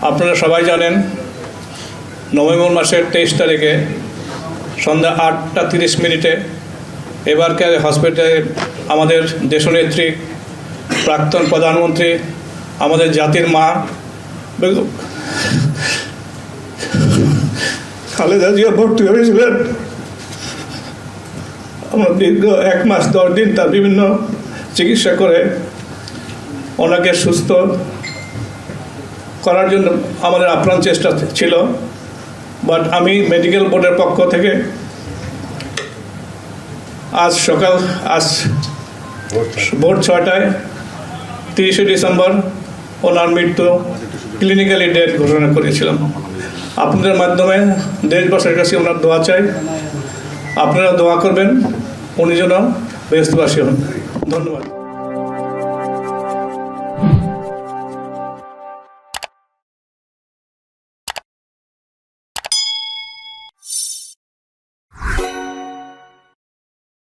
আপনারা সবাই জানেন নভেম্বর মাসের 23 তারিখে সন্ধ্যা 8টা 30 মিনিটে এবারকার হসপিটালে আমাদের দেশনেত্রী প্রাক্তন প্রধানমন্ত্রী আমাদের জাতির মা খালেদা জিয়া ভর্তি হয়েছিলেন। আমরা দীর্ঘ 1 মাস 10 দিন তার বিভিন্ন চিকিৎসা করে ওনাকে সুস্থ করার জন্য আমাদের আপ্রাণ চেষ্টা ছিল। বাট আমি মেডিকেল বোর্ডের পক্ষ থেকে আজ ভোর 6টায় 30শে ডিসেম্বর ওনার মৃত্যু ক্লিনিক্যালি ডেথ ঘোষণা করেছিলাম। আপনাদের মাধ্যমে দেশবাসীর কাছে ওনার দোয়া চাই, আপনারা দোয়া করবেন উনি যেন বেহেশতবাসী হন। ধন্যবাদ।